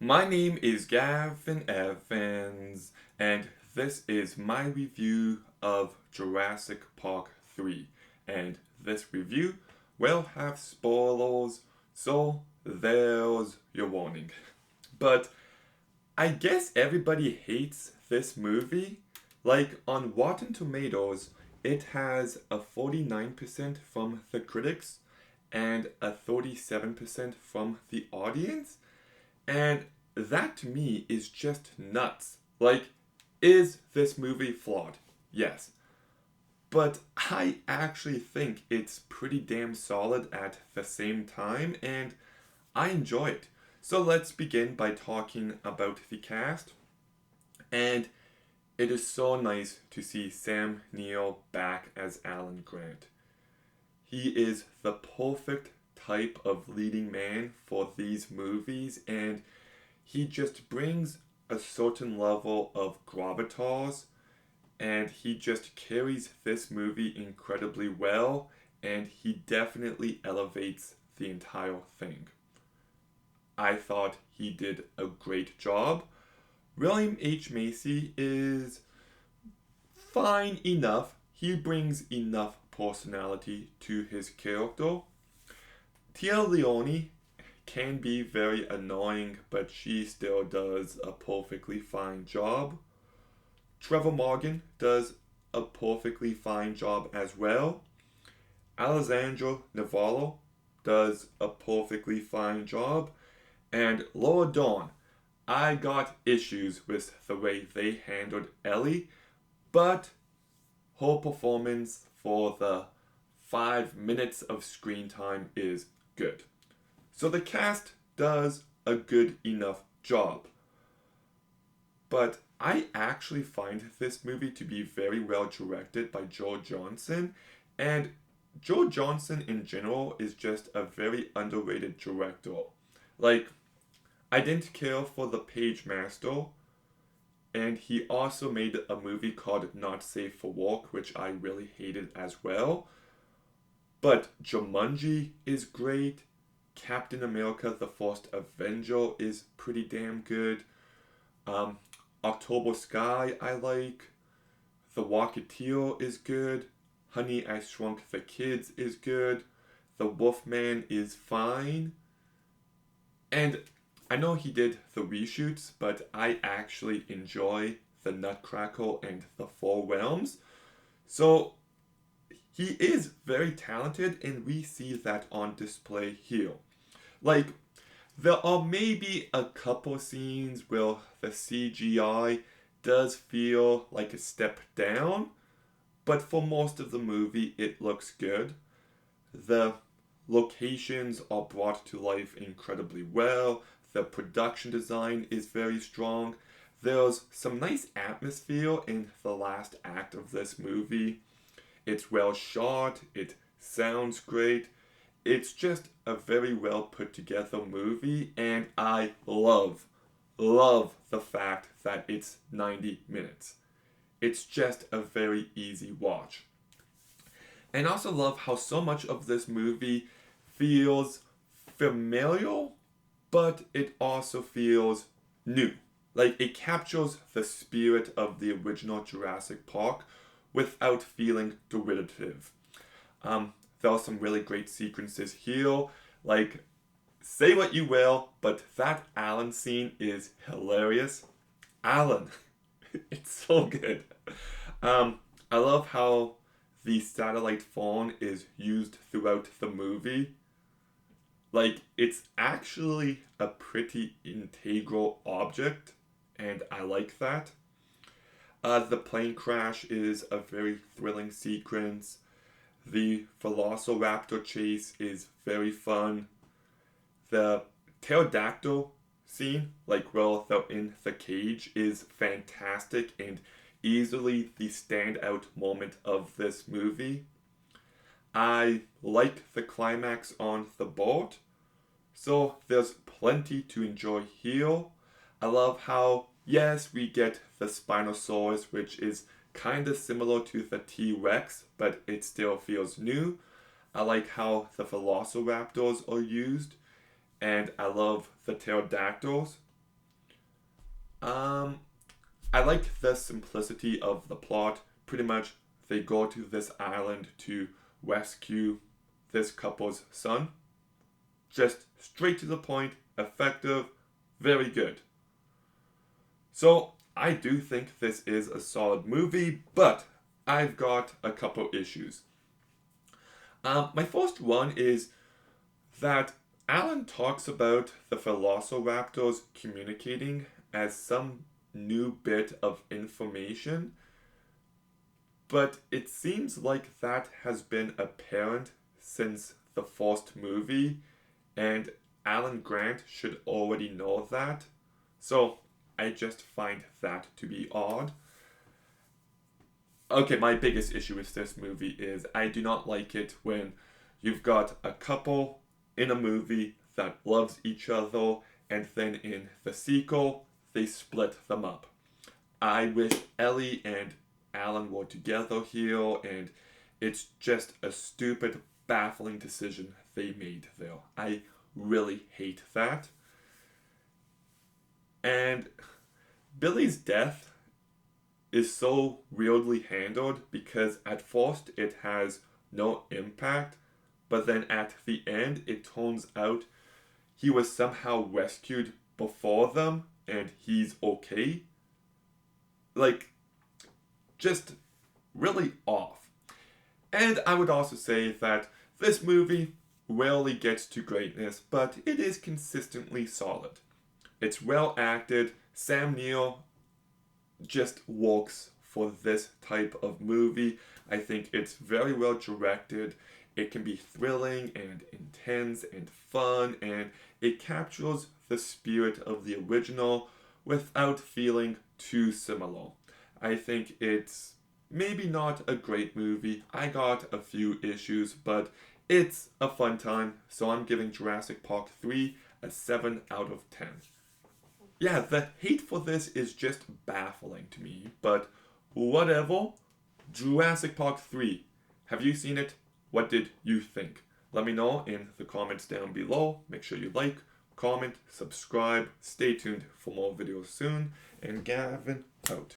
My name is Gavin Evans, and this is my review of Jurassic Park 3. And this review will have spoilers, so there's your warning. But I guess everybody hates this movie. Like on Rotten Tomatoes, it has a 49% from the critics and a 37% from the audience. And that to me is just nuts. Like, is this movie flawed? Yes. But I actually think it's pretty damn solid at the same time, and I enjoy it. So let's begin by talking about the cast. And it is so nice to see Sam Neill back as Alan Grant. He is the perfect type of leading man for these movies, and he just brings a certain level of gravitas, and he just carries this movie incredibly well, and he definitely elevates the entire thing. I thought he did a great job. William H. Macy is fine enough. He brings enough personality to his character. Tia Leone can be very annoying, but she still does a perfectly fine job. Trevor Morgan does a perfectly fine job as well. Alessandro Navarro does a perfectly fine job. And Laura Dawn, I got issues with the way they handled Ellie, but her performance for the 5 minutes of screen time is good. So the cast does a good enough job. But I actually find this movie to be very well directed by Joe Johnson, and Joe Johnson in general is just a very underrated director. Like, I didn't care for The Page Master, and he also made a movie called Not Safe for Work, which I really hated as well. But Jumanji is great. Captain America the First Avenger is pretty damn good. Um, October Sky I like. The Walketeer is good. Honey, I Shrunk the Kids is good. The Wolfman is fine. And I know he did the reshoots, but I actually enjoy the Nutcracker and the Four Realms. So he is very talented, and we see that on display here. Like, there are maybe a couple scenes where the CGI does feel like a step down, but for most of the movie, it looks good. The locations are brought to life incredibly well. The production design is very strong. There's some nice atmosphere in the last act of this movie. It's well shot, it sounds great. It's just a very well put together movie, and I love the fact that it's 90 minutes. It's just a very easy watch. And I also love how so much of this movie feels familiar, but it also feels new. Like, it captures the spirit of the original Jurassic Park without feeling derivative. There are some really great sequences here. Like, say what you will, but that Alan scene is hilarious. Alan, it's so good. I love how the satellite phone is used throughout the movie. Like, it's actually a pretty integral object, and I like that. The plane crash is a very thrilling sequence. The Velociraptor chase is very fun. The pterodactyl scene, like while they're in the cage, is fantastic and easily the standout moment of this movie. I like the climax on the boat, so there's plenty to enjoy here. I love how, yes, we get the Spinosaurus, which is kind of similar to the T Rex, but it still feels new. I like how the velociraptors are used, and I love the pterodactyls. I like the simplicity of the plot. Pretty much, they go to this island to rescue this couple's son. Just straight to the point, effective, very good. So, I do think this is a solid movie, but I've got a couple issues. My first one is that Alan talks about the velociraptors communicating as some new bit of information, but it seems like that has been apparent since the first movie, and Alan Grant should already know that. So I just find that to be odd. Okay, my biggest issue with this movie is I do not like it when you've got a couple in a movie that loves each other and then in the sequel they split them up. I wish Ellie and Alan were together here, and it's just a stupid, baffling decision they made there. I really hate that. And Billy's death is so weirdly handled because at first it has no impact, but then at the end it turns out he was somehow rescued before them and he's okay. Like, just really off. And I would also say that this movie rarely gets to greatness, but it is consistently solid. It's well acted. Sam Neill just works for this type of movie. I think it's very well directed. It can be thrilling and intense and fun, and it captures the spirit of the original without feeling too similar. I think it's maybe not a great movie. I got a few issues, but it's a fun time, so I'm giving Jurassic Park 3 a 7 out of 10. Yeah, the hate for this is just baffling to me, but whatever. Jurassic Park 3. Have you seen it? What did you think? Let me know in the comments down below. Make sure you like, comment, subscribe. Stay tuned for more videos soon. And Gavin out.